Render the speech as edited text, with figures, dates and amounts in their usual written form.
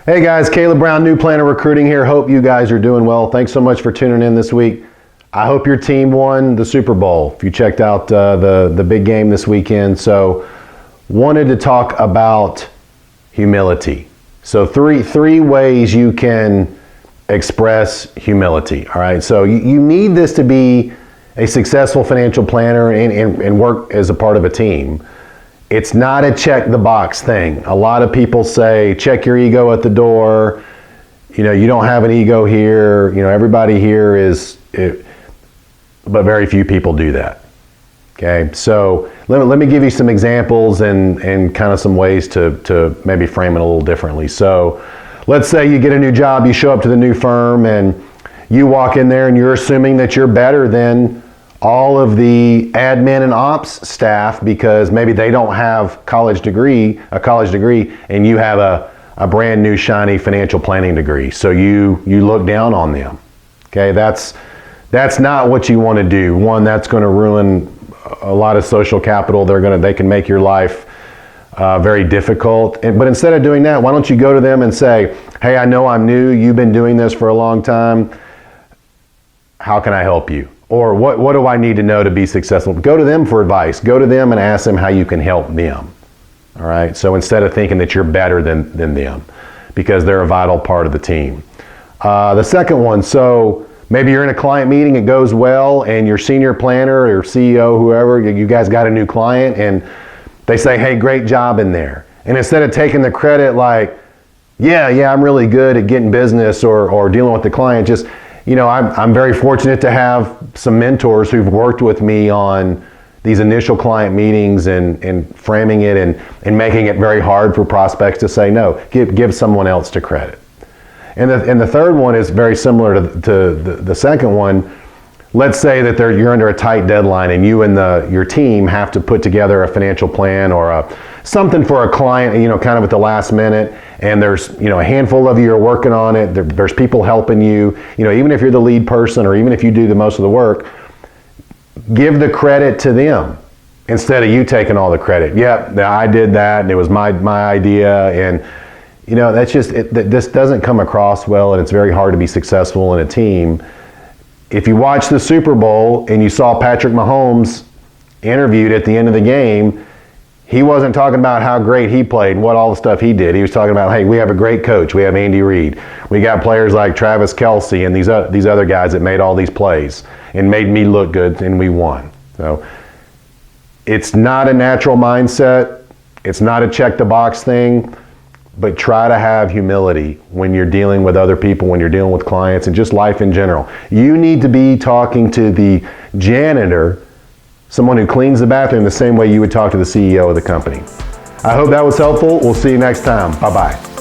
Hey guys, Caleb Brown, New Planner Recruiting here. Hope you guys are doing well. Thanks so much for tuning in this week. I hope your team won the Super Bowl, if you checked out the big game this weekend. So wanted to talk about humility. So three ways you can express humility, all right? So you need this to be a successful financial planner and work as a part of a team. It's not a check the box thing. A lot of people say, check your ego at the door. You know, you don't have an ego here. You know, everybody here but very few people do that. Okay, so let me give you some examples and kind of some ways to maybe frame it a little differently. So let's say you get a new job, you show up to the new firm and you walk in there and you're assuming that you're better than all of the admin and ops staff because maybe they don't have a college degree, and you have a brand new shiny financial planning degree. So you look down on them. Okay, that's not what you want to do. One, that's going to ruin a lot of social capital. They can make your life very difficult. But instead of doing that, why don't you go to them and say, hey, I know I'm new. You've been doing this for a long time. How can I help you? Or what do I need to know to be successful? Go to them for advice. Go to them and ask them how you can help them. All right. So instead of thinking that you're better than them, because they're a vital part of the team. The second one. So maybe you're in a client meeting, it goes well, and your senior planner or CEO, whoever, you guys got a new client, and they say, hey, great job in there. And instead of taking the credit like, yeah, I'm really good at getting business or dealing with the client, just, you know, I'm very fortunate to have some mentors who've worked with me on these initial client meetings and framing it and making it very hard for prospects to say no. Give someone else to credit. And the third one is very similar to the second one. Let's say that you're under a tight deadline and you and your team have to put together a financial plan or something for a client, you know, kind of at the last minute, and there's, you know, a handful of you are working on it. There's people helping you. You know, even if you're the lead person or even if you do the most of the work, give the credit to them instead of you taking all the credit. Yep, I did that and it was my idea, and you know, that's just, this doesn't come across well, and it's very hard to be successful in a team. If you watch the Super Bowl and you saw Patrick Mahomes interviewed at the end of the game, he wasn't talking about how great he played and what all the stuff he did. He was talking about, hey, we have a great coach. We have Andy Reid. We got players like Travis Kelce and these other guys that made all these plays and made me look good, and we won. So it's not a natural mindset. It's not a check the box thing. But try to have humility when you're dealing with other people, when you're dealing with clients, and just life in general. You need to be talking to the janitor, someone who cleans the bathroom, the same way you would talk to the CEO of the company. I hope that was helpful. We'll see you next time. Bye-bye.